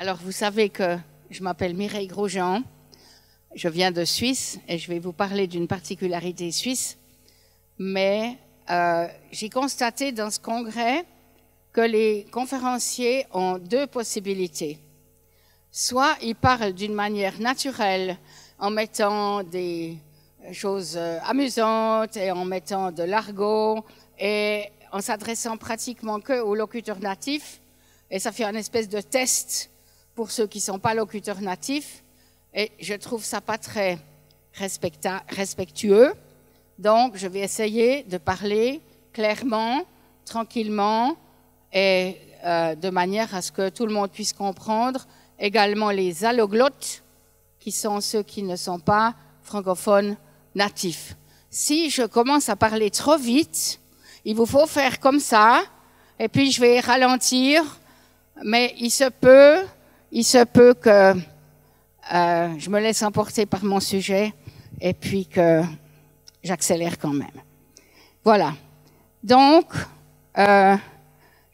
Alors, vous savez que je m'appelle Mireille Grosjean, je viens de Suisse et je vais vous parler d'une particularité suisse, mais j'ai constaté dans ce congrès que les conférenciers ont deux possibilités. Soit ils parlent d'une manière naturelle en mettant des choses amusantes et en mettant de l'argot et en s'adressant pratiquement que aux locuteurs natifs, et ça fait un espèce de test pour ceux qui ne sont pas locuteurs natifs, et je trouve ça pas très respectueux. Donc, je vais essayer de parler clairement, tranquillement, et de manière à ce que tout le monde puisse comprendre, également les alloglottes, qui sont ceux qui ne sont pas francophones natifs. Si je commence à parler trop vite, il vous faut faire comme ça, et puis je vais ralentir, mais il se peut que je me laisse emporter par mon sujet, et puis que j'accélère quand même. Voilà. Donc, je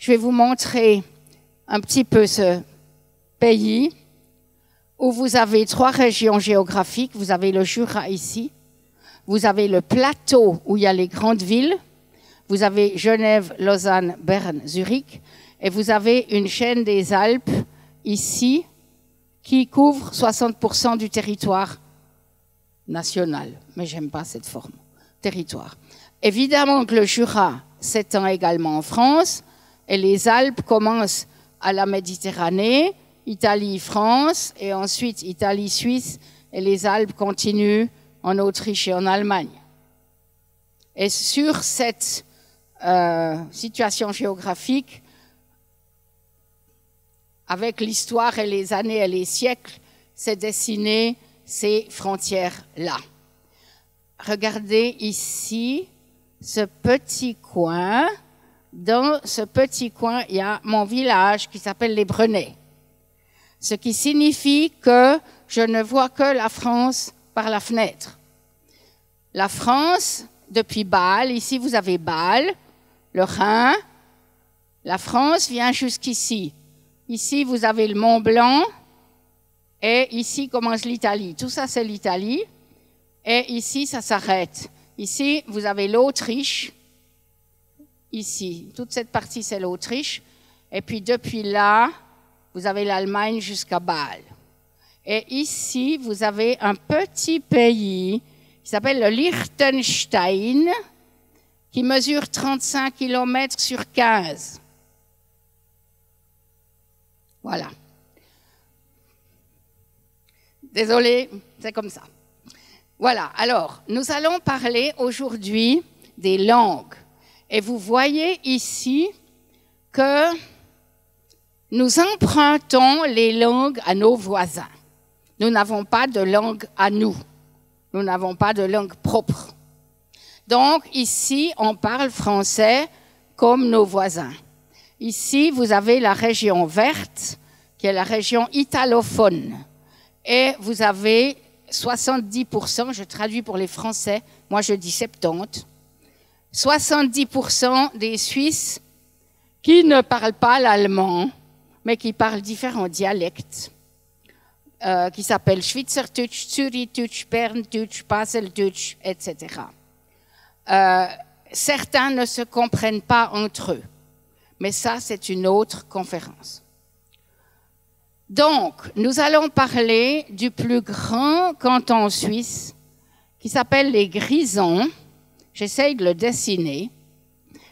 vais vous montrer un petit peu ce pays où vous avez trois régions géographiques. Vous avez le Jura ici, vous avez le plateau où il y a les grandes villes, vous avez Genève, Lausanne, Berne, Zurich, et vous avez une chaîne des Alpes ici qui couvre 60% du territoire national. Mais j'aime pas cette forme, territoire. Évidemment que le Jura s'étend également en France, et les Alpes commencent à la Méditerranée, Italie, France, et ensuite Italie, Suisse, et les Alpes continuent en Autriche et en Allemagne. Et sur cette situation géographique, avec l'histoire et les années et les siècles, s'est dessiné ces frontières-là. Regardez ici ce petit coin. Dans ce petit coin, il y a mon village qui s'appelle les Brenets. Ce qui signifie que je ne vois que la France par la fenêtre. La France, depuis Bâle, ici vous avez Bâle, le Rhin, la France vient jusqu'ici. Ici vous avez le Mont Blanc et ici commence l'Italie. Tout ça c'est l'Italie et ici ça s'arrête. Ici vous avez l'Autriche, ici, toute cette partie c'est l'Autriche et puis depuis là, vous avez l'Allemagne jusqu'à Bâle. Et ici, vous avez un petit pays qui s'appelle le Liechtenstein, qui mesure 35 km sur 15. Voilà. Désolée, c'est comme ça. Voilà, alors, nous allons parler aujourd'hui des langues. Et vous voyez ici que nous empruntons les langues à nos voisins. Nous n'avons pas de langue à nous. Nous n'avons pas de langue propre. Donc, ici, on parle français comme nos voisins. Ici, vous avez la région verte, qui est la région italophone. Et vous avez 70%, je traduis pour les Français, moi je dis 70%, 70% des Suisses qui ne parlent pas l'allemand, mais qui parlent différents dialectes, qui s'appellent Schweizerdeutsch, Zürichdeutsch, Berndeutsch, Baseldeutsch, etc. Certains ne se comprennent pas entre eux, mais ça, c'est une autre conférence. Donc, nous allons parler du plus grand canton suisse, qui s'appelle les Grisons. J'essaye de le dessiner.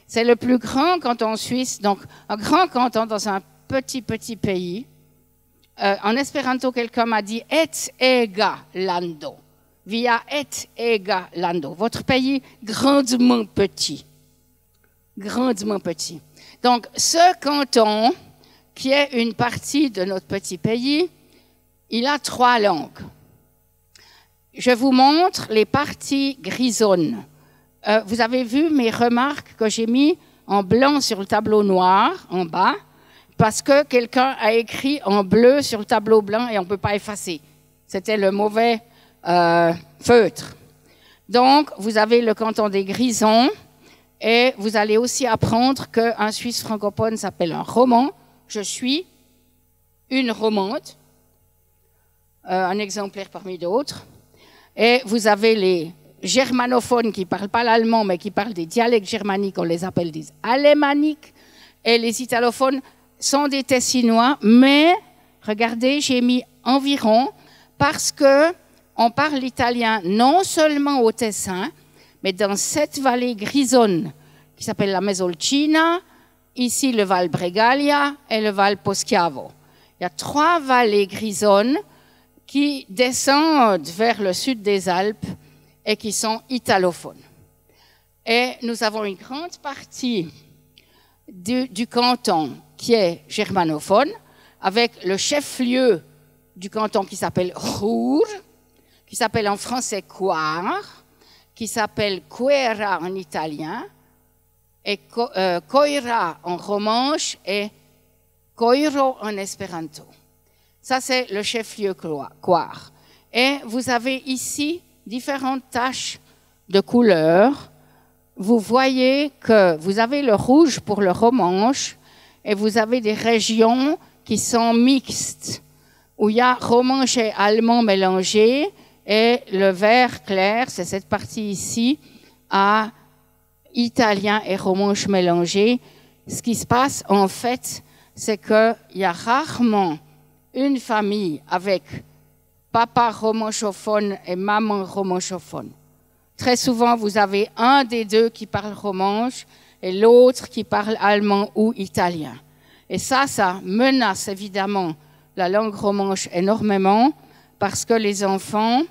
C'est le plus grand canton suisse, donc un grand canton dans un petit pays. En espéranto, quelqu'un m'a dit « et ega lando ». Via et ega lando. Votre pays grandement petit. Grandement petit. Donc, ce canton, qui est une partie de notre petit pays, il a 3 langues. Je vous montre les parties grisonnes. Vous avez vu mes remarques que j'ai mis en blanc sur le tableau noir, en bas, parce que quelqu'un a écrit en bleu sur le tableau blanc et on ne peut pas effacer. C'était le mauvais feutre. Donc, vous avez le canton des Grisons et vous allez aussi apprendre qu'un Suisse francophone s'appelle un roman. Je suis une romande, un exemplaire parmi d'autres, et vous avez les germanophones qui ne parlent pas l'allemand, mais qui parlent des dialectes germaniques, on les appelle des alémaniques, et les italophones sont des tessinois, mais regardez, j'ai mis environ, parce que on parle l'italien non seulement au Tessin, mais dans cette vallée grisonne qui s'appelle la Mesolcina, ici le Val Bregaglia et le Val Poschiavo. Il y a 3 vallées grisonnes qui descendent vers le sud des Alpes et qui sont italophones. Et nous avons une grande partie du canton qui est germanophone, avec le chef-lieu du canton qui s'appelle Ruhr, qui s'appelle en français Coire, qui s'appelle Quera en italien, et Coira en romanche et Coiro en espéranto. Ça, c'est le chef-lieu Coire. Et vous avez ici différentes taches de couleurs. Vous voyez que vous avez le rouge pour le romanche et vous avez des régions qui sont mixtes, où il y a romanche et allemand mélangés, et le vert clair, c'est cette partie ici, à italien et romanche mélangés. Ce qui se passe, en fait, c'est qu'il y a rarement une famille avec papa romanchophone et maman romanchophone. Très souvent, vous avez un des deux qui parle romanche et l'autre qui parle allemand ou italien. Et ça menace évidemment la langue romanche énormément parce que les enfants,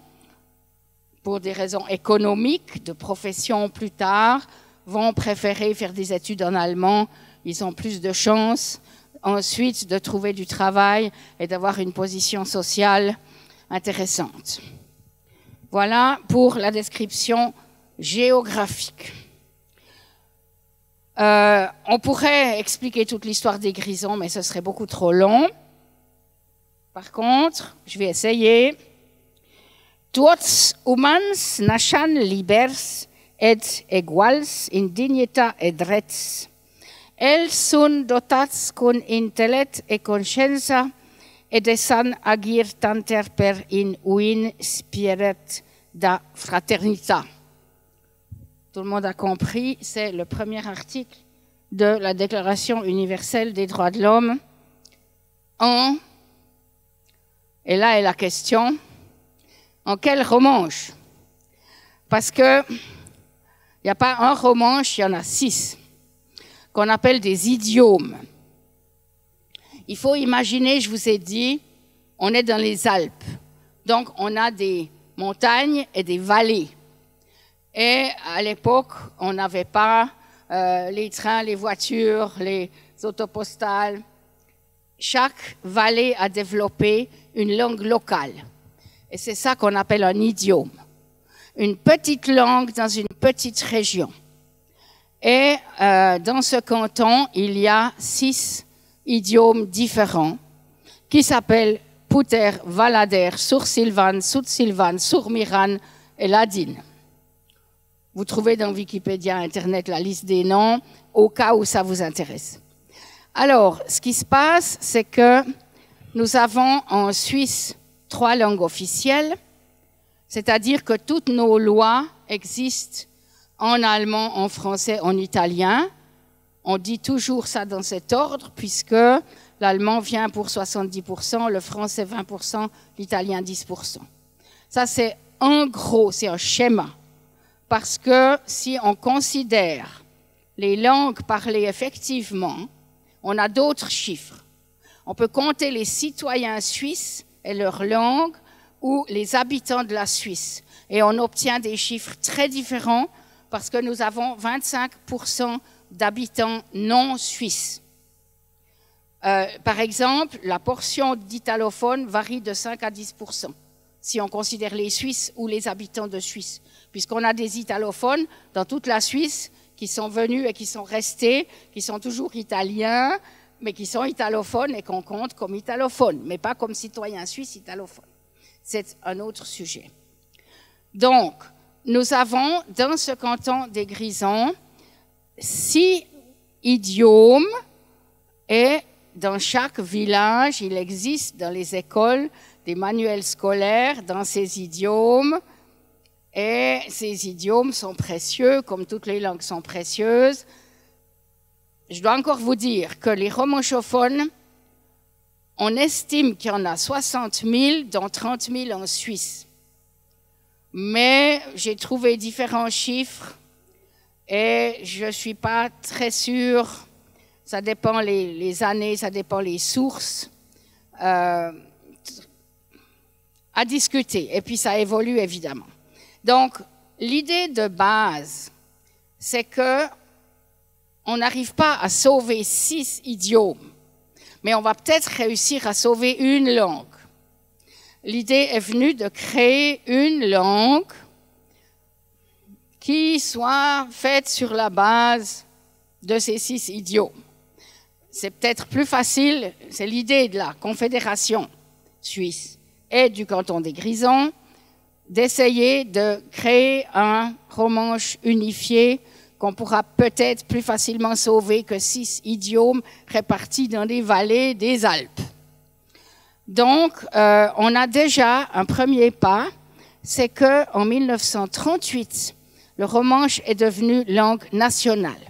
pour des raisons économiques, de profession plus tard, vont préférer faire des études en allemand. Ils ont plus de chances ensuite de trouver du travail et d'avoir une position sociale intéressante. Voilà pour la description géographique. On pourrait expliquer toute l'histoire des grisons, mais ce serait beaucoup trop long. Par contre, je vais essayer. Tots humans naixen libers et iguals in dignitat et drets. Els són dotats con intellect e consciència et dessan agir tanter per in un spirit de fraternité. Tout le monde a compris, c'est le premier article de la Déclaration universelle des droits de l'homme. Et là est la question, en quel romanche? Parce que il n'y a pas un romanche, il y en a 6, qu'on appelle des idiomes. Il faut imaginer, je vous ai dit, on est dans les Alpes. Donc, on a des montagnes et des vallées. Et à l'époque, on n'avait pas les trains, les voitures, les autopostales. Chaque vallée a développé une langue locale. Et c'est ça qu'on appelle un idiome. Une petite langue dans une petite région. Et dans ce canton, il y a 6 idiomes différents qui s'appellent Puter, Valader, Sursilvan, Sud-Silvan, Surmiran et Ladin. Vous trouvez dans Wikipédia Internet la liste des noms au cas où ça vous intéresse. Alors, ce qui se passe, c'est que nous avons en Suisse 3 langues officielles, c'est-à-dire que toutes nos lois existent en allemand, en français, en italien. On dit toujours ça dans cet ordre, puisque l'allemand vient pour 70%, le français 20%, l'italien 10%. Ça, c'est en gros, c'est un schéma. Parce que si on considère les langues parlées effectivement, on a d'autres chiffres. On peut compter les citoyens suisses et leur langue ou les habitants de la Suisse. Et on obtient des chiffres très différents parce que nous avons 25% d'habitants non suisses. Par exemple, la portion d'italophones varie de 5 à 10%, si on considère les Suisses ou les habitants de Suisse, puisqu'on a des italophones dans toute la Suisse qui sont venus et qui sont restés, qui sont toujours italiens, mais qui sont italophones et qu'on compte comme italophones, mais pas comme citoyens suisses italophones. C'est un autre sujet. Donc, nous avons dans ce canton des Grisons 6 idiomes et dans chaque village, il existe dans les écoles des manuels scolaires dans ces idiomes. Et ces idiomes sont précieux, comme toutes les langues sont précieuses. Je dois encore vous dire que les romanchophones, on estime qu'il y en a 60 000, dont 30 000 en Suisse. Mais j'ai trouvé différents chiffres et je ne suis pas très sûre. Ça dépend les années, ça dépend les sources. À discuter. Et puis ça évolue évidemment. Donc, l'idée de base, c'est que on n'arrive pas à sauver 6 idiomes, mais on va peut-être réussir à sauver une langue. L'idée est venue de créer une langue qui soit faite sur la base de ces 6 idiomes. C'est peut-être plus facile, c'est l'idée de la Confédération suisse et du canton des Grisons, d'essayer de créer un romanche unifié qu'on pourra peut-être plus facilement sauver que 6 idiomes répartis dans des vallées des Alpes. Donc, on a déjà un premier pas, c'est qu'en 1938, le romanche est devenu langue nationale.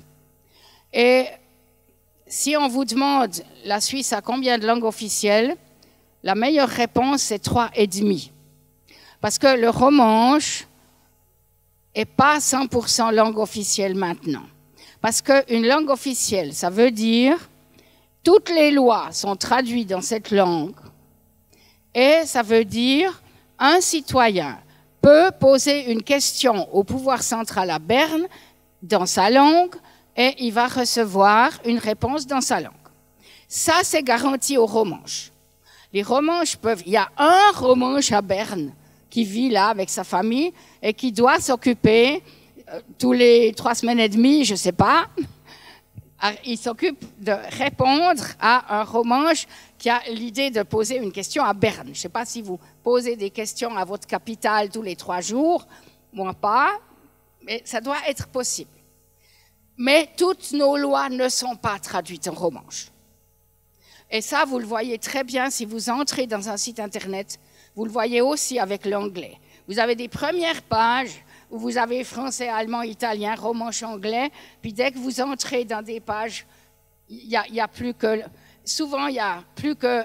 Et si on vous demande, la Suisse a combien de langues officielles? La meilleure réponse, c'est 3,5. Parce que le romanche n'est pas 100% langue officielle maintenant. Parce qu'une langue officielle, ça veut dire toutes les lois sont traduites dans cette langue et ça veut dire un citoyen peut poser une question au pouvoir central à Berne dans sa langue et il va recevoir une réponse dans sa langue. Ça, c'est garanti aux romanches. Les romanches peuvent... Il y a un romanche à Berne qui vit là avec sa famille et qui doit s'occuper tous les 3 semaines et demie, je ne sais pas, il s'occupe de répondre à un romanche qui a l'idée de poser une question à Berne. Je ne sais pas si vous posez des questions à votre capitale tous les 3 jours, moi pas, mais ça doit être possible. Mais toutes nos lois ne sont pas traduites en romanche. Et ça, vous le voyez très bien si vous entrez dans un site internet. Vous le voyez aussi avec l'anglais. Vous avez des premières pages où vous avez français, allemand, italien, romanche, anglais. Puis dès que vous entrez dans des pages, il y a plus que... Souvent, il n'y a plus que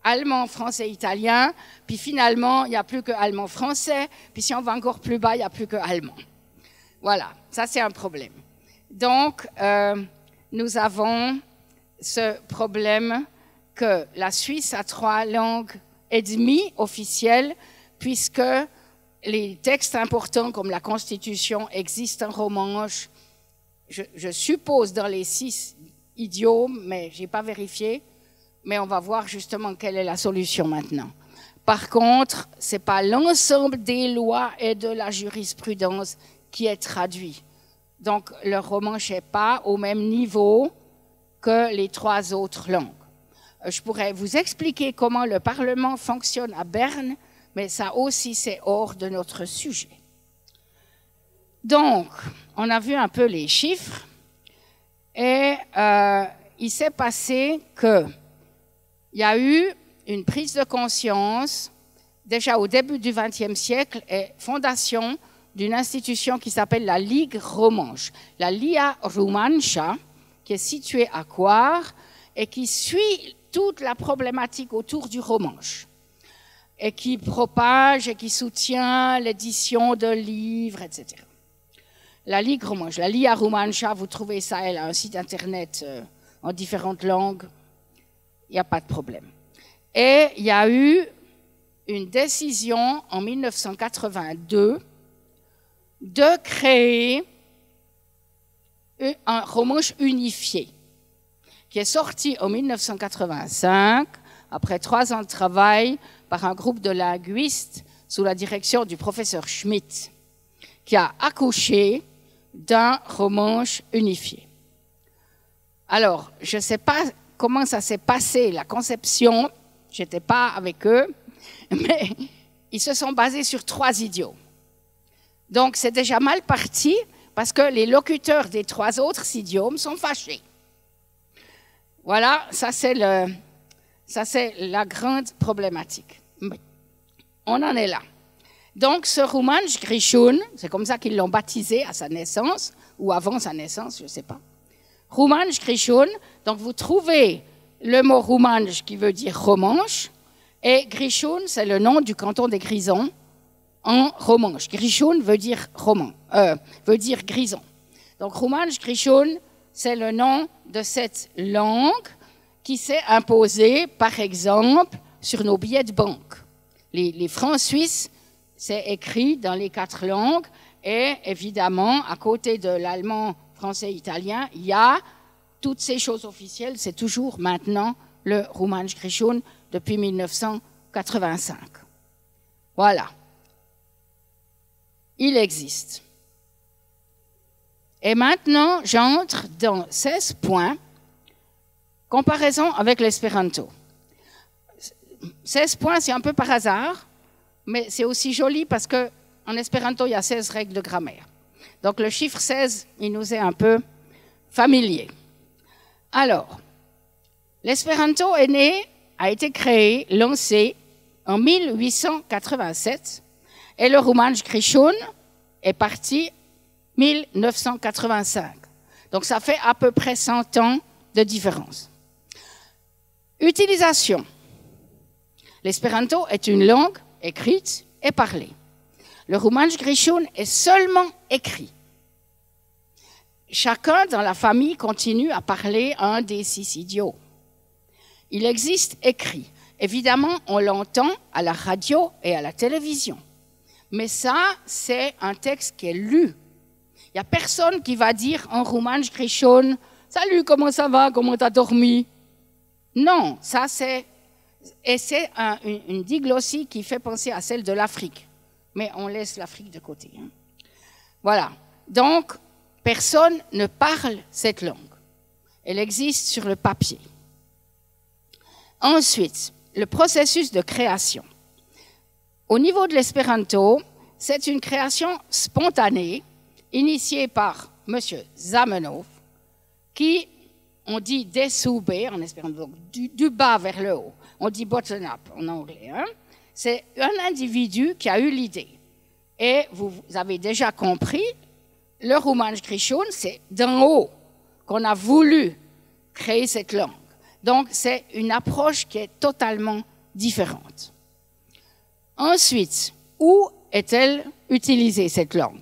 allemand, français, italien. Puis finalement, il n'y a plus que allemand, français. Puis si on va encore plus bas, il n'y a plus que allemand. Voilà, ça c'est un problème. Donc, nous avons ce problème que la Suisse a 3 langues et demie officielles, puisque les textes importants comme la Constitution existent en romanche, je suppose dans les 6 idiomes, mais je n'ai pas vérifié, mais on va voir justement quelle est la solution maintenant. Par contre, ce n'est pas l'ensemble des lois et de la jurisprudence qui est traduit. Donc, le romanche n'est pas au même niveau que les 3 autres langues. Je pourrais vous expliquer comment le Parlement fonctionne à Berne, mais ça aussi, c'est hors de notre sujet. Donc, on a vu un peu les chiffres et il s'est passé qu'il y a eu une prise de conscience déjà au début du XXe siècle et fondation d'une institution qui s'appelle la Ligue romanche, la Lia Romancia, qui est située à Coire et qui suit toute la problématique autour du romanche et qui propage et qui soutient l'édition de livres, etc. La Ligue romanche, la Lia Romancia, vous trouvez ça, elle a un site internet en différentes langues, il n'y a pas de problème. Et il y a eu une décision en 1982 de créer un romanche unifié qui est sorti en 1985, après 3 ans de travail, par un groupe de linguistes sous la direction du professeur Schmitt, qui a accouché d'un romanche unifié. Alors, je ne sais pas comment ça s'est passé, la conception, je n'étais pas avec eux, mais ils se sont basés sur 3 idiomes. Donc, c'est déjà mal parti, parce que les locuteurs des 3 autres idiomes sont fâchés. Voilà, ça c'est la grande problématique. On en est là. Donc ce Romanj Grișun, c'est comme ça qu'ils l'ont baptisé à sa naissance, ou avant sa naissance, je ne sais pas. Romanj Grișun, donc vous trouvez le mot Romanj qui veut dire romanche, et Grișun, c'est le nom du canton des Grisons en romanche. Grișun veut dire veut dire grison. Donc Romanj Grișun, c'est le nom de cette langue qui s'est imposée, par exemple, sur nos billets de banque. Les francs suisses, c'est écrit dans les 4 langues, et évidemment, à côté de l'allemand, français, italien, il y a toutes ces choses officielles, c'est toujours maintenant le Romanj Grișun depuis 1985. Voilà. Il existe. Et maintenant, j'entre dans 16 points, comparaison avec l'espéranto. 16 points, c'est un peu par hasard, mais c'est aussi joli parce qu'en espéranto, il y a 16 règles de grammaire. Donc le chiffre 16, il nous est un peu familier. Alors, l'espéranto a été créé, lancé en 1887, et le Romanj Grișun est parti 1985. Donc ça fait à peu près 100 ans de différence. Utilisation. L'espéranto est une langue écrite et parlée. Le Romanj Grișun est seulement écrit. Chacun dans la famille continue à parler un des 6 idiots. Il existe écrit. Évidemment, on l'entend à la radio et à la télévision. Mais ça, c'est un texte qui est lu. Il n'y a personne qui va dire en Romanj Grișun « Salut, comment ça va? Comment tu as dormi ?» Non, ça c'est... Et c'est une diglossie qui fait penser à celle de l'Afrique. Mais on laisse l'Afrique de côté. Hein. Voilà. Donc, personne ne parle cette langue. Elle existe sur le papier. Ensuite, le processus de création. Au niveau de l'espéranto, c'est une création spontanée, initiée par M. Zamenhof, qui, on dit des sous B en espéranto, donc du bas vers le haut. On dit bottom-up en anglais. Hein? C'est un individu qui a eu l'idée. Et vous avez déjà compris, le Romanj Grișun, c'est d'en haut qu'on a voulu créer cette langue. Donc, c'est une approche qui est totalement différente. Ensuite, où est-elle utilisée, cette langue?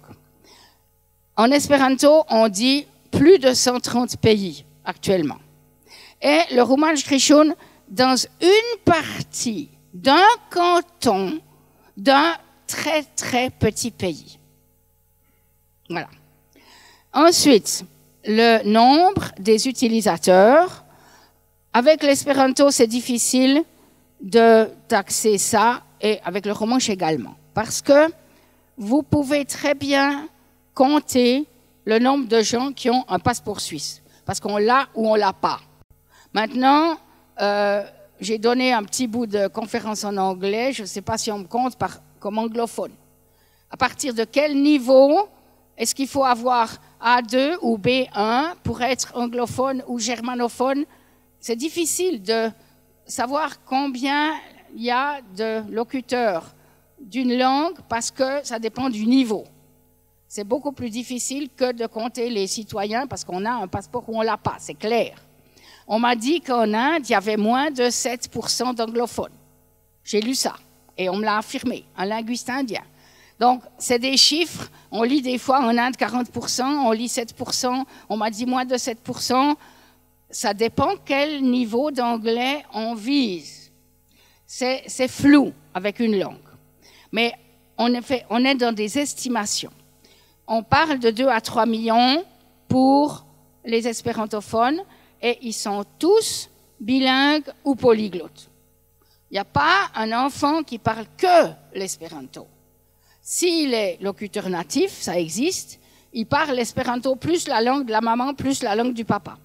En espéranto, on dit plus de 130 pays actuellement. Et le Romanj Grișun, dans une partie d'un canton d'un très, très petit pays. Voilà. Ensuite, le nombre des utilisateurs. Avec l'espéranto, c'est difficile de taxer ça, et avec le romanche également. Parce que vous pouvez très bien compter le nombre de gens qui ont un passeport suisse. Parce qu'on l'a ou on l'a pas. Maintenant, j'ai donné un petit bout de conférence en anglais, je ne sais pas si on me compte comme anglophone. À partir de quel niveau est-ce qu'il faut avoir A2 ou B1 pour être anglophone ou germanophone? C'est difficile de savoir combien il y a de locuteurs d'une langue parce que ça dépend du niveau. C'est beaucoup plus difficile que de compter les citoyens parce qu'on a un passeport ou on ne l'a pas, c'est clair. On m'a dit qu'en Inde, il y avait moins de 7% d'anglophones. J'ai lu ça et on me l'a affirmé, un linguiste indien. Donc, c'est des chiffres, on lit des fois en Inde 40%, on lit 7%, on m'a dit moins de 7%. Ça dépend quel niveau d'anglais on vise. C'est flou avec une langue. Mais on est dans des estimations. On parle de 2 à 3 millions pour les espérantophones et ils sont tous bilingues ou polyglottes. Il n'y a pas un enfant qui parle que l'espéranto. S'il est locuteur natif, ça existe, il parle l'espéranto plus la langue de la maman plus la langue du papa.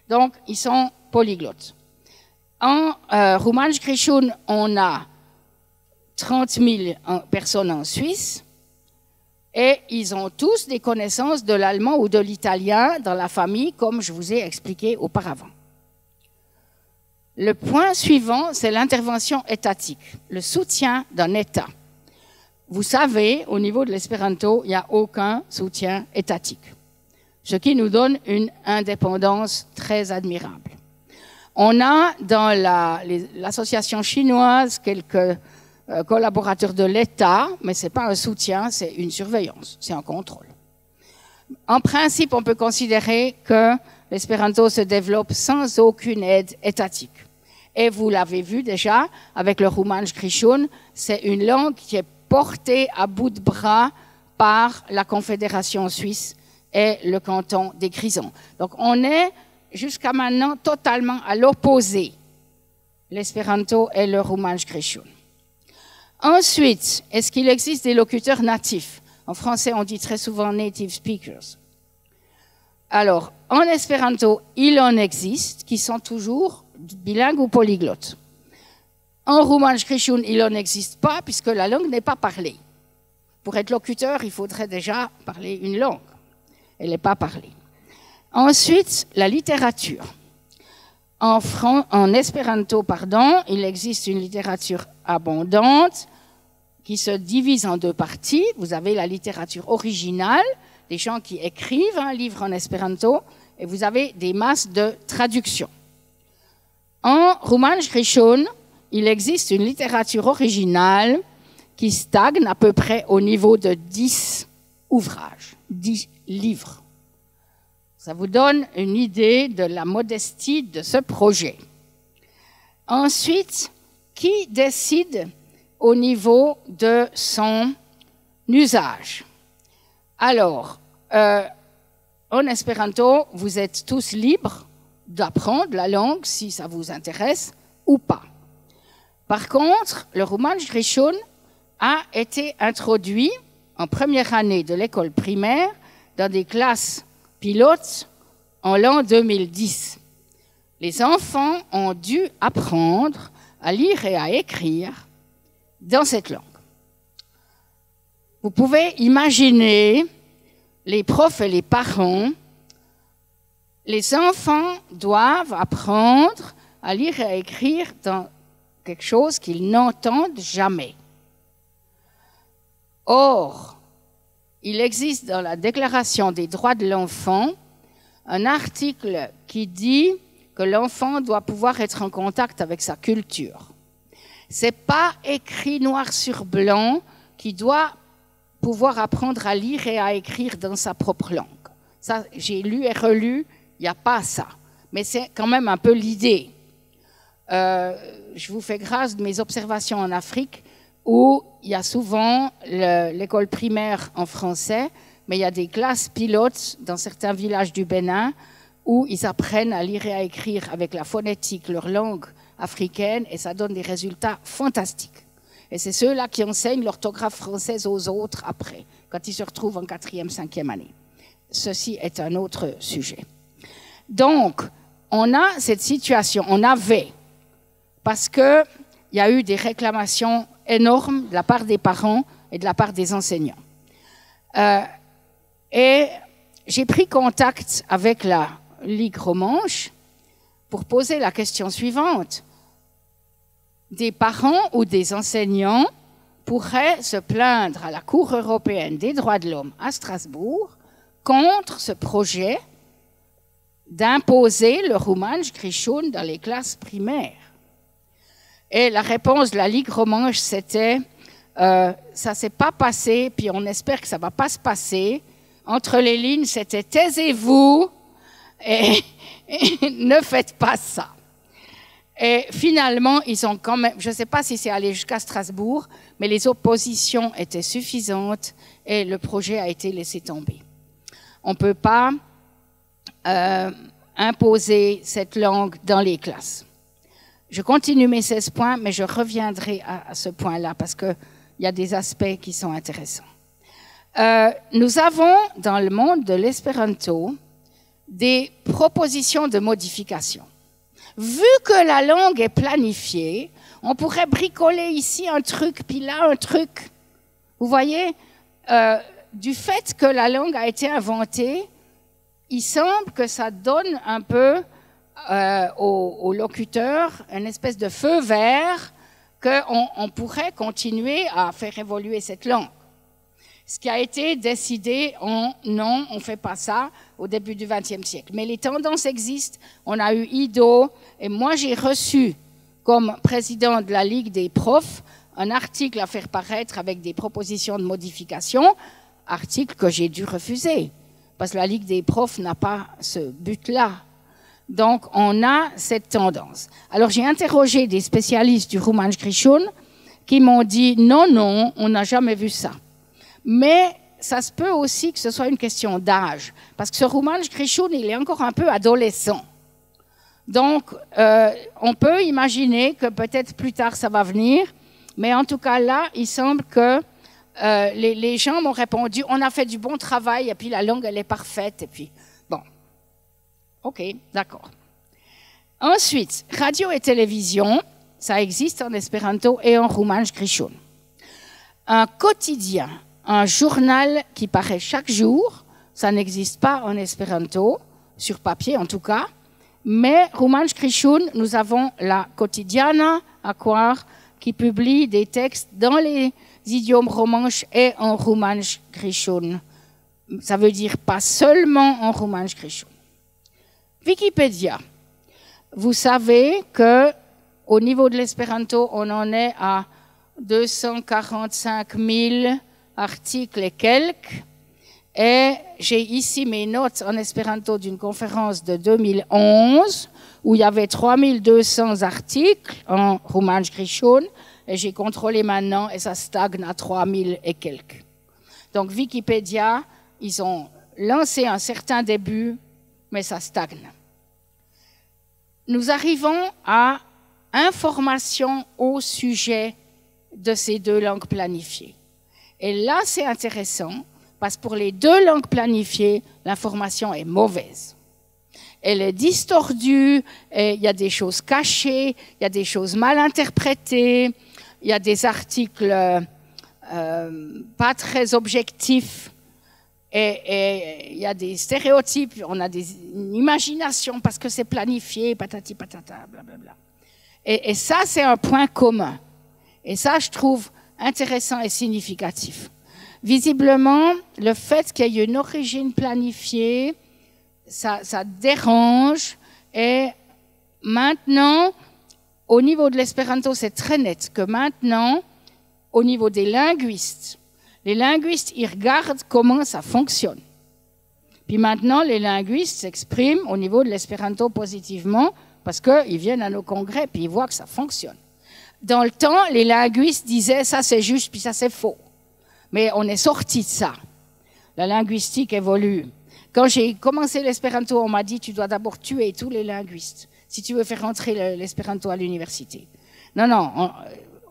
Donc, ils sont polyglottes. En Romanj Grișun, on a 30 000 personnes en Suisse et ils ont tous des connaissances de l'allemand ou de l'italien dans la famille, comme je vous ai expliqué auparavant. Le point suivant, c'est l'intervention étatique, le soutien d'un État. Vous savez, au niveau de l'espéranto, il n'y a aucun soutien étatique, ce qui nous donne une indépendance très admirable. On a dans l'association chinoise quelques collaborateurs de l'État, mais ce n'est pas un soutien, c'est une surveillance, c'est un contrôle. En principe, on peut considérer que l'espéranto se développe sans aucune aide étatique. Et vous l'avez vu déjà, avec le romansh krichun, c'est une langue qui est portée à bout de bras par la Confédération suisse et le canton des Grisons. Donc on est jusqu'à maintenant totalement à l'opposé, l'espéranto et le romansh krichun. Ensuite, est-ce qu'il existe des locuteurs natifs? En français, on dit très souvent native speakers. Alors, en espéranto, il en existe qui sont toujours bilingues ou polyglottes. En romansh krichun, il n'en existe pas puisque la langue n'est pas parlée. Pour être locuteur, il faudrait déjà parler une langue. Elle n'est pas parlée. Ensuite, la littérature. En espéranto, il existe une littérature abondante qui se divise en deux parties. Vous avez la littérature originale, des gens qui écrivent un livre en espéranto, et vous avez des masses de traductions. En romansh krichun, il existe une littérature originale qui stagne à peu près au niveau de 10 ouvrages, 10 livres. Ça vous donne une idée de la modestie de ce projet. Ensuite, qui décide au niveau de son usage? Alors, en espéranto, vous êtes tous libres d'apprendre la langue si ça vous intéresse ou pas. Par contre, le romansh krichun a été introduit en première année de l'école primaire dans des classes pilotes en l'an 2010. Les enfants ont dû apprendre à lire et à écrire dans cette langue. Vous pouvez imaginer les profs et les parents. Les enfants doivent apprendre à lire et à écrire dans quelque chose qu'ils n'entendent jamais. Or, il existe dans la Déclaration des droits de l'enfant un article qui dit que l'enfant doit pouvoir être en contact avec sa culture. C'est pas écrit noir sur blanc qu'il doit pouvoir apprendre à lire et à écrire dans sa propre langue. Ça, j'ai lu et relu, il n'y a pas ça. Mais c'est quand même un peu l'idée. Je vous fais grâce de mes observations en Afrique où il y a souvent l'école primaire en français, mais il y a des classes pilotes dans certains villages du Bénin où ils apprennent à lire et à écrire avec la phonétique, leur langue africaine, et ça donne des résultats fantastiques. Et c'est ceux-là qui enseignent l'orthographe française aux autres après, quand ils se retrouvent en 4e, 5e année. Ceci est un autre sujet. Donc, on a cette situation, on avait, parce qu'il y a eu des réclamations énormes de la part des parents et de la part des enseignants. Et j'ai pris contact avec la Ligue romanche pour poser la question suivante. Des parents ou des enseignants pourraient se plaindre à la Cour européenne des droits de l'homme à Strasbourg contre ce projet d'imposer le romansh krichun dans les classes primaires. Et la réponse de la Ligue romanche, c'était ça ne s'est pas passé, puis on espère que ça ne va pas se passer. Entre les lignes, c'était taisez-vous et ne faites pas ça. Et finalement, ils ont quand même, je ne sais pas si c'est allé jusqu'à Strasbourg, mais les oppositions étaient suffisantes et le projet a été laissé tomber. On ne peut pas imposer cette langue dans les classes. Je continue mes 16 points, mais je reviendrai à ce point-là parce qu'il y a des aspects qui sont intéressants. Nous avons dans le monde de l'espéranto des propositions de modification. Vu que la langue est planifiée, on pourrait bricoler ici un truc, puis là un truc. Vous voyez, du fait que la langue a été inventée, il semble que ça donne un peu aux locuteurs une espèce de feu vert qu'on pourrait continuer à faire évoluer cette langue. Ce qui a été décidé non, on ne fait pas ça au début du XXe siècle. Mais les tendances existent. On a eu IDO, et moi j'ai reçu, comme président de la Ligue des profs, un article à faire paraître avec des propositions de modification, article que j'ai dû refuser, parce que la Ligue des profs n'a pas ce but-là. Donc, on a cette tendance. Alors, j'ai interrogé des spécialistes du Romansh Kri-Shun qui m'ont dit non, on n'a jamais vu ça. Mais ça se peut aussi que ce soit une question d'âge, parce que ce Romansh Kri-Shun, il est encore un peu adolescent. Donc, on peut imaginer que peut-être plus tard ça va venir, mais en tout cas là, il semble que les gens m'ont répondu, on a fait du bon travail, et puis la langue, elle est parfaite, et puis bon. Ok, d'accord. Ensuite, radio et télévision, ça existe en espéranto et en Romansh Kri-Shun. Un quotidien, un journal qui paraît chaque jour, ça n'existe pas en espéranto, sur papier en tout cas, mais Romansh Kri-Shun, nous avons la Quotidiana Akwar qui publie des textes dans les idiomes romanches et en Romansh Kri-Shun. Ça veut dire pas seulement en Romansh Kri-Shun. Wikipédia. Vous savez que au niveau de l'espéranto, on en est à 245 000 articles et quelques. Et j'ai ici mes notes en espéranto d'une conférence de 2011 où il y avait 3200 articles en Romansh Kri-Shun et j'ai contrôlé maintenant et ça stagne à 3000 et quelques. Donc Wikipédia, ils ont lancé un certain début, mais ça stagne. Nous arrivons à information au sujet de ces deux langues planifiées. Et là, c'est intéressant parce que pour les deux langues planifiées, l'information est mauvaise. Elle est distordue, il y a des choses cachées, il y a des choses mal interprétées, il y a des articles pas très objectifs. Et il y a des stéréotypes, on a une imagination parce que c'est planifié, patati patata, blablabla. Et ça, c'est un point commun. Et ça, je trouve intéressant et significatif. Visiblement, le fait qu'il y ait une origine planifiée, ça dérange. Et maintenant, au niveau de l'espéranto, c'est très net que maintenant, au niveau des linguistes, les linguistes, ils regardent comment ça fonctionne. Puis maintenant, les linguistes s'expriment au niveau de l'espéranto positivement parce qu'ils viennent à nos congrès puis ils voient que ça fonctionne. Dans le temps, les linguistes disaient ça c'est juste puis ça c'est faux. Mais on est sorti de ça. La linguistique évolue. Quand j'ai commencé l'espéranto, on m'a dit tu dois d'abord tuer tous les linguistes si tu veux faire rentrer l'espéranto à l'université. Non,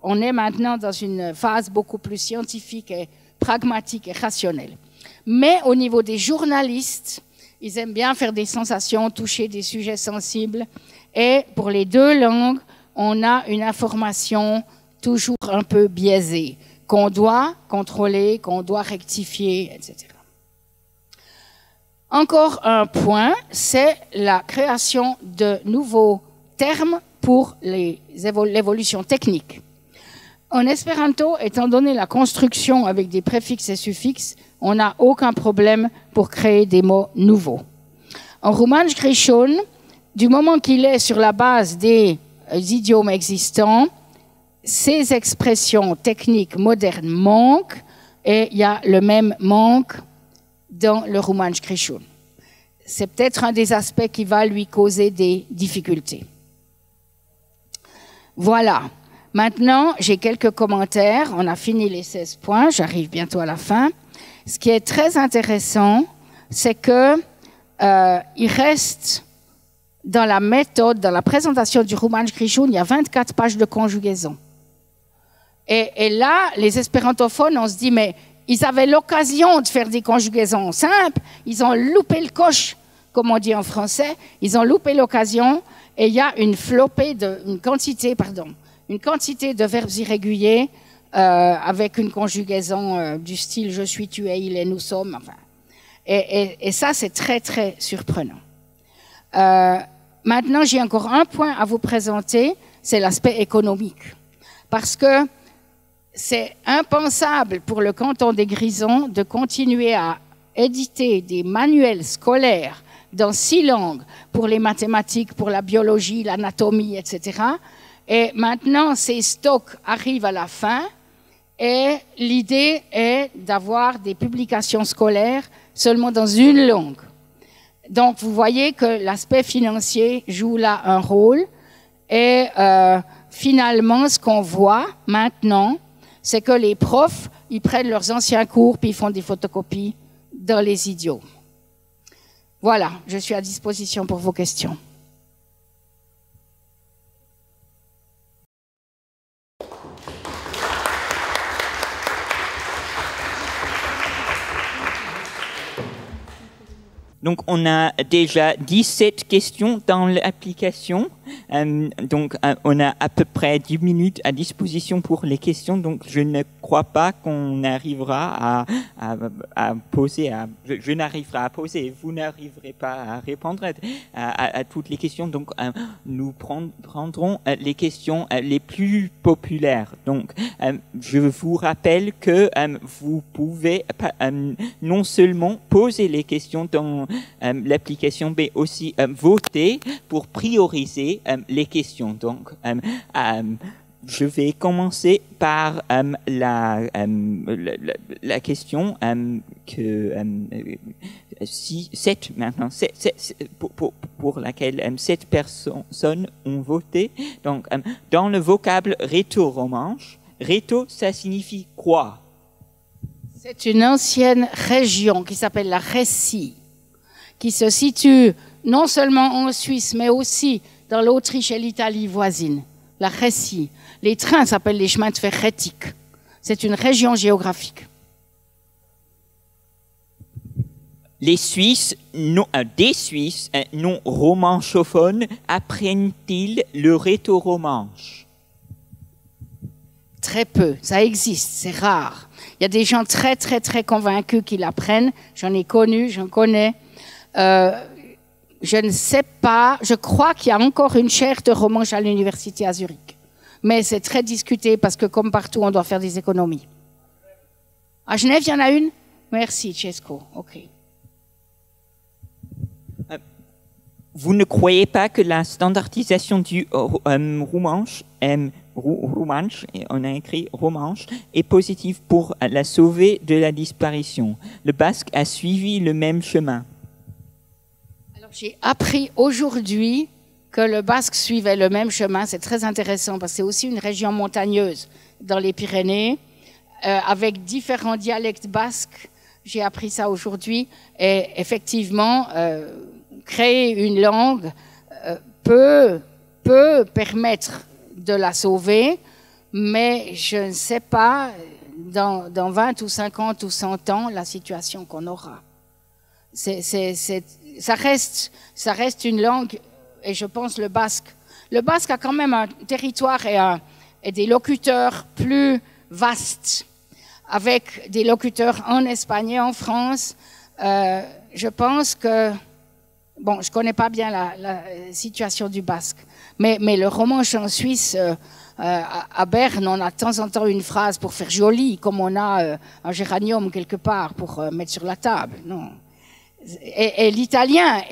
on est maintenant dans une phase beaucoup plus scientifique et pragmatique et rationnelle. Mais au niveau des journalistes, ils aiment bien faire des sensations, toucher des sujets sensibles. Et pour les deux langues, on a une information toujours un peu biaisée, qu'on doit contrôler, qu'on doit rectifier, etc. Encore un point, c'est la création de nouveaux termes pour l'évolution technique. En espéranto, étant donné la construction avec des préfixes et suffixes, on n'a aucun problème pour créer des mots nouveaux. En Romansh Kri-Shun, du moment qu'il est sur la base des idiomes existants, ces expressions techniques modernes manquent et il y a le même manque dans le Romansh Kri-Shun. C'est peut-être un des aspects qui va lui causer des difficultés. Voilà. Maintenant, j'ai quelques commentaires. On a fini les 16 points. J'arrive bientôt à la fin. Ce qui est très intéressant, c'est que il reste dans la méthode, dans la présentation du Romansh Kri-Shun, il y a 24 pages de conjugaison. Et là, les espérantophones, on se dit, mais ils avaient l'occasion de faire des conjugaisons simples. Ils ont loupé le coche, comme on dit en français. Ils ont loupé l'occasion. Et il y a une quantité de verbes irréguliers avec une conjugaison du style « je suis, tu es, il est, nous sommes ». Enfin. Et ça, c'est très, très surprenant. Maintenant, j'ai encore un point à vous présenter, c'est l'aspect économique. Parce que c'est impensable pour le canton des Grisons de continuer à éditer des manuels scolaires dans 6 langues pour les mathématiques, pour la biologie, l'anatomie, etc. Et maintenant, ces stocks arrivent à la fin et l'idée est d'avoir des publications scolaires seulement dans une langue. Donc, vous voyez que l'aspect financier joue là un rôle et finalement, ce qu'on voit maintenant, c'est que les profs, ils prennent leurs anciens cours puis ils font des photocopies dans les idiomes. Voilà, je suis à disposition pour vos questions. Donc, on a déjà 17 questions dans l'application. Donc, on a à peu près 10 minutes à disposition pour les questions. Donc, je ne crois pas qu'on arrivera à poser, je n'arriverai à poser, vous n'arriverez pas à répondre à toutes les questions. Donc, nous prendrons les questions les plus populaires. Donc, je vous rappelle que vous pouvez non seulement poser les questions dans l'application, mais aussi voter pour prioriser les questions. Donc, je vais commencer par la question pour laquelle 7 personnes ont voté. Donc, dans le vocable rhéto-romanche, rhéto, ça signifie quoi? C'est une ancienne région qui s'appelle la Rhétie, qui se situe non seulement en Suisse, mais aussi dans l'Autriche et l'Italie voisine, la Rhétie. Les trains s'appellent les chemins de fer rhétiques. C'est une région géographique. Les Suisses, des Suisses non romanchophones apprennent-ils le rhéto-romanche? Très peu, ça existe, c'est rare. Il y a des gens très, très, très convaincus qui l'apprennent. J'en ai connu, j'en connais. Je ne sais pas, je crois qu'il y a encore une chaire de romanche à l'université à Zurich. Mais c'est très discuté parce que comme partout, on doit faire des économies. À Genève, il y en a une? Merci, Cesco. OK. Vous ne croyez pas que la standardisation du romanche, on a écrit romanche, est positive pour la sauver de la disparition? Le basque a suivi le même chemin. Alors, j'ai appris aujourd'hui que le basque suivait le même chemin. C'est très intéressant parce que c'est aussi une région montagneuse dans les Pyrénées, avec différents dialectes basques. J'ai appris ça aujourd'hui. Et effectivement, créer une langue peut permettre de la sauver, mais je ne sais pas, dans 20 ou 50 ou 100 ans, la situation qu'on aura. Ça reste une langue, et je pense le basque. Le basque a quand même un territoire et des locuteurs plus vastes, avec des locuteurs en Espagne et en France. Je pense que, bon, je connais pas bien la situation du basque, mais le romanche en Suisse, à Berne, on a de temps en temps une phrase pour faire joli, comme on a un géranium quelque part pour mettre sur la table. Non. Et l'italien,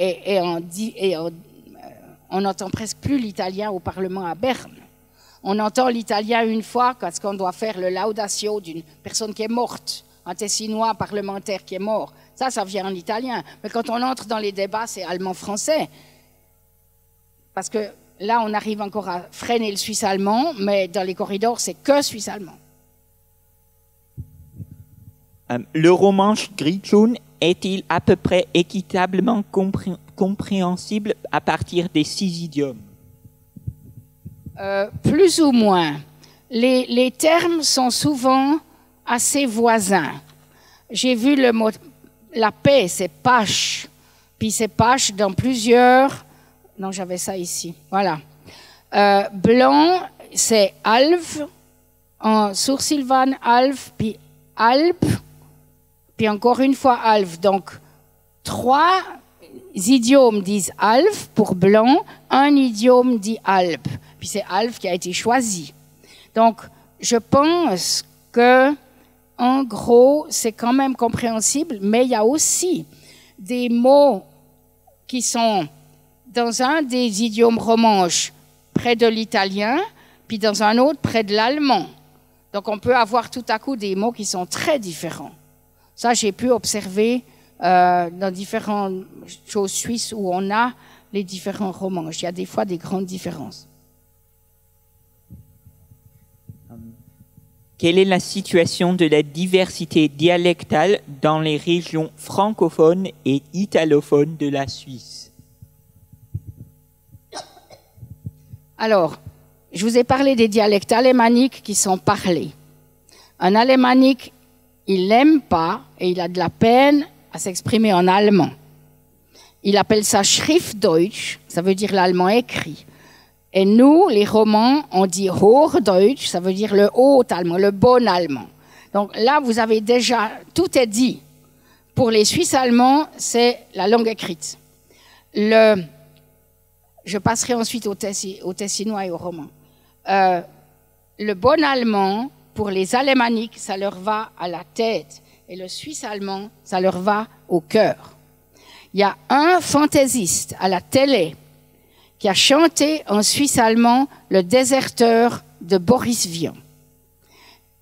on n'entend presque plus l'italien au Parlement à Berne. On entend l'italien une fois parce qu'on doit faire le laudatio d'une personne qui est morte, un Tessinois parlementaire qui est mort. Ça vient en italien. Mais quand on entre dans les débats, c'est allemand-français. Parce que là, on arrive encore à freiner le suisse-allemand, mais dans les corridors, c'est que suisse-allemand. Le romanche grigioun est-il à peu près équitablement compréhensible à partir des 6 idiomes? Plus ou moins. Les termes sont souvent assez voisins. J'ai vu le mot, la paix, c'est pache. Puis c'est pache dans plusieurs... Non, j'avais ça ici. Voilà. Blanc, c'est alve. En sourd-sylvane, alve, puis alpe. Puis encore une fois, alve. Donc, 3, idiomes disent Alf pour blanc, un idiome dit Alp. Puis c'est Alf qui a été choisi. Donc, je pense que, en gros, c'est quand même compréhensible, mais il y a aussi des mots qui sont dans un des idiomes romanches près de l'italien, puis dans un autre près de l'allemand. Donc, on peut avoir tout à coup des mots qui sont très différents. Ça, j'ai pu observer dans différentes choses suisses où on a les différents romanches. Il y a des fois des grandes différences. Quelle est la situation de la diversité dialectale dans les régions francophones et italophones de la Suisse? Alors, je vous ai parlé des dialectes alémaniques qui sont parlés. Un alémanique, il n'aime pas et il a de la peine à s'exprimer en allemand. Il appelle ça Schriftdeutsch, ça veut dire l'allemand écrit. Et nous, les Romans, on dit Hochdeutsch, ça veut dire le haut allemand, le bon allemand. Donc là, vous avez déjà, tout est dit. Pour les Suisses allemands, c'est la langue écrite. Je passerai ensuite au tessinois et au roman. Le bon allemand, pour les alémaniques, ça leur va à la tête. Et le suisse allemand, ça leur va au cœur. Il y a un fantaisiste à la télé qui a chanté en suisse allemand Le déserteur de Boris Vian.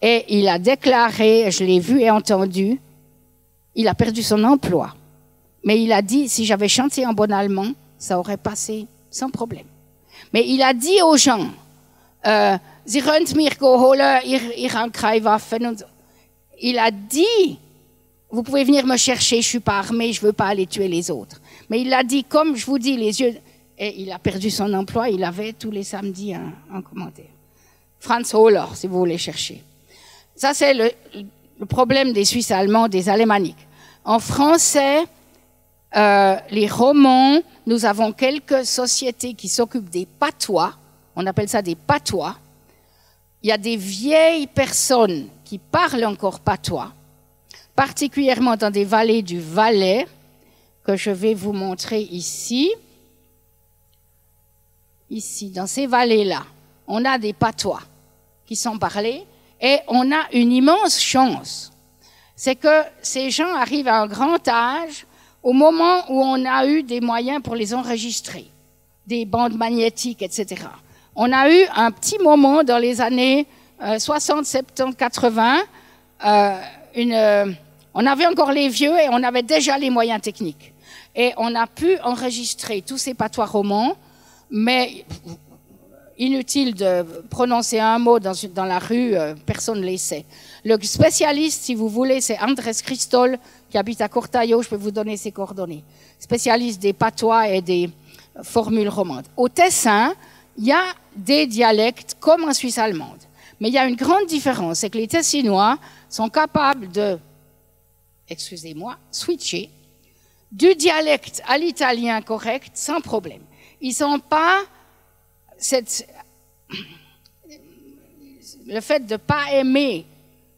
Et il a déclaré, je l'ai vu et entendu, il a perdu son emploi. Mais il a dit, si j'avais chanté en bon allemand, ça aurait passé sans problème. Mais il a dit aux gens, Sie könnt mich holen, ich habe keine Waffen. Und so. Il a dit, vous pouvez venir me chercher, je suis pas armé, je veux pas aller tuer les autres. Mais il a dit, comme je vous dis, les yeux... Et il a perdu son emploi, il avait tous les samedis un commentaire. Franz Hohler, si vous voulez chercher. Ça, c'est le problème des Suisses allemands, des alémaniques. En français, les romans, nous avons quelques sociétés qui s'occupent des patois. On appelle ça des patois. Il y a des vieilles personnes qui parlent encore patois, particulièrement dans des vallées du Valais, que je vais vous montrer ici. Ici, dans ces vallées-là, on a des patois qui sont parlés et on a une immense chance. C'est que ces gens arrivent à un grand âge au moment où on a eu des moyens pour les enregistrer, des bandes magnétiques, etc. On a eu un petit moment dans les années 60, 70, 80, on avait encore les vieux et on avait déjà les moyens techniques. Et on a pu enregistrer tous ces patois romans, mais inutile de prononcer un mot dans la rue, personne ne les sait. Le spécialiste, si vous voulez, c'est Andrés Cristol, qui habite à Cortaillot, je peux vous donner ses coordonnées. Spécialiste des patois et des formules romandes. Au Tessin, il y a des dialectes comme en Suisse allemande. Mais il y a une grande différence, c'est que les Tessinois sont capables de, excusez-moi, switcher du dialecte à l'italien correct sans problème. Ils n'ont pas le fait de ne pas aimer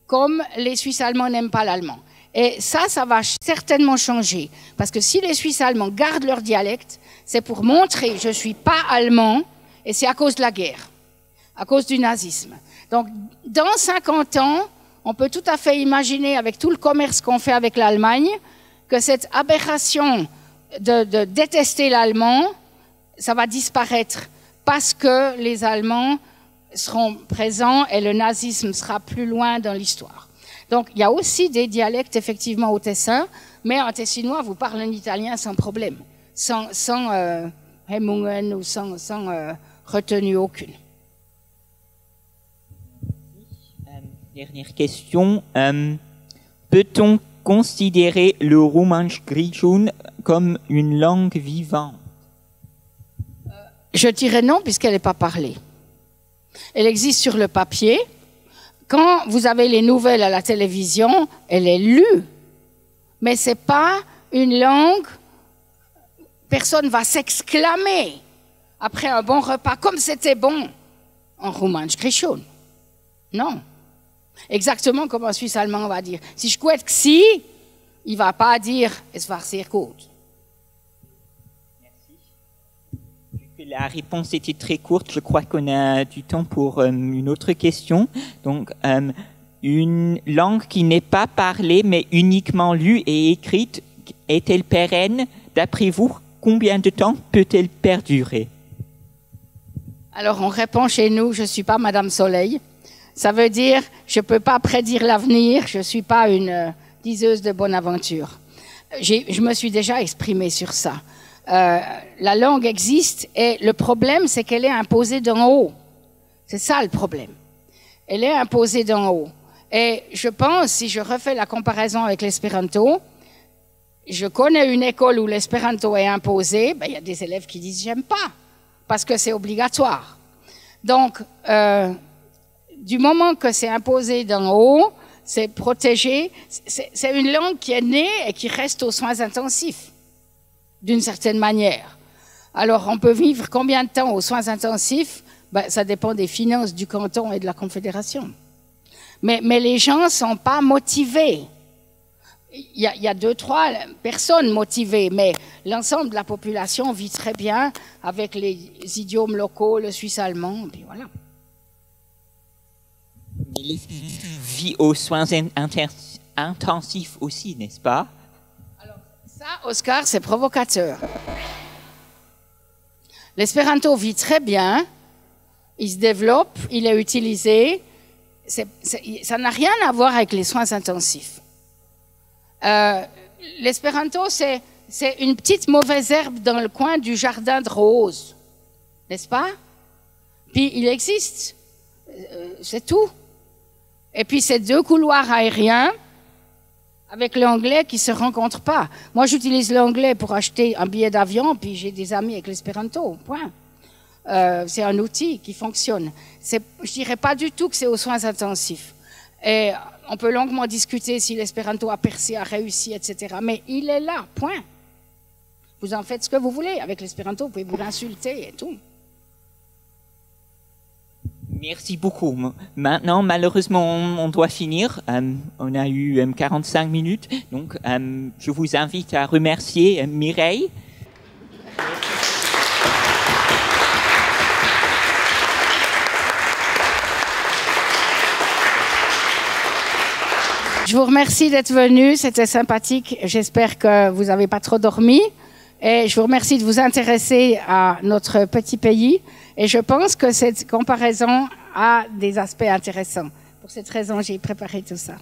comme les Suisses allemands n'aiment pas l'allemand. Et ça va certainement changer. Parce que si les Suisses allemands gardent leur dialecte, c'est pour montrer je ne suis pas allemand et c'est à cause de la guerre, à cause du nazisme. Donc, dans 50 ans, on peut tout à fait imaginer, avec tout le commerce qu'on fait avec l'Allemagne, que cette aberration de détester l'allemand, ça va disparaître parce que les Allemands seront présents et le nazisme sera plus loin dans l'histoire. Donc, il y a aussi des dialectes, effectivement, au Tessin, mais en tessinois, vous parlez en italien sans problème, sans hemmungen ou sans retenue aucune. Dernière question. Peut-on considérer le romansch griechun comme une langue vivante? Je dirais non, puisqu'elle n'est pas parlée. Elle existe sur le papier. Quand vous avez les nouvelles à la télévision, elle est lue. Mais ce n'est pas une langue, personne ne va s'exclamer après un bon repas, comme c'était bon en romansch griechun. Non. Exactement comme en suisse allemand, on va dire. Si je couette que si, il ne va pas dire « es war sehr gut ». La réponse était très courte. Je crois qu'on a du temps pour une autre question. Donc, une langue qui n'est pas parlée, mais uniquement lue et écrite, est-elle pérenne? D'après vous, combien de temps peut-elle perdurer? Alors, on répond chez nous, je ne suis pas Madame Soleil. Ça veut dire, je ne peux pas prédire l'avenir, je ne suis pas une diseuse de bonne aventure. Je me suis déjà exprimée sur ça. La langue existe et le problème, c'est qu'elle est imposée d'en haut. C'est ça le problème. Elle est imposée d'en haut. Et je pense, si je refais la comparaison avec l'espéranto, je connais une école où l'espéranto est imposé, ben, y a des élèves qui disent « j'aime pas » parce que c'est obligatoire. Donc, du moment que c'est imposé d'en haut, c'est protégé, c'est une langue qui est née et qui reste aux soins intensifs, d'une certaine manière. Alors, on peut vivre combien de temps aux soins intensifs? Ben, ça dépend des finances du canton et de la Confédération. Mais les gens ne sont pas motivés. Il y a 2-3 personnes motivées, mais l'ensemble de la population vit très bien avec les idiomes locaux, le suisse allemand, puis voilà. Il vit aux soins intensifs aussi, n'est-ce pas? Alors, ça, Oscar, c'est provocateur. L'espéranto vit très bien, il se développe, il est utilisé. Ça n'a rien à voir avec les soins intensifs. L'espéranto, c'est une petite mauvaise herbe dans le coin du jardin de roses, n'est-ce pas? Puis il existe, c'est tout. Et puis c'est 2 couloirs aériens avec l'anglais qui se rencontrent pas. Moi, j'utilise l'anglais pour acheter un billet d'avion, puis j'ai des amis avec l'espéranto, point. C'est un outil qui fonctionne. Je dirais pas du tout que c'est aux soins intensifs. Et on peut longuement discuter si l'espéranto a percé, a réussi, etc. Mais il est là, point. Vous en faites ce que vous voulez. Avec l'espéranto, vous pouvez vous l'insulter et tout. Merci beaucoup. Maintenant, malheureusement, on doit finir. On a eu 45 minutes. Donc, je vous invite à remercier Mireille. Je vous remercie d'être venu, c'était sympathique. J'espère que vous n'avez pas trop dormi. Et je vous remercie de vous intéresser à notre petit pays. Et je pense que cette comparaison a des aspects intéressants. Pour cette raison, j'ai préparé tout ça.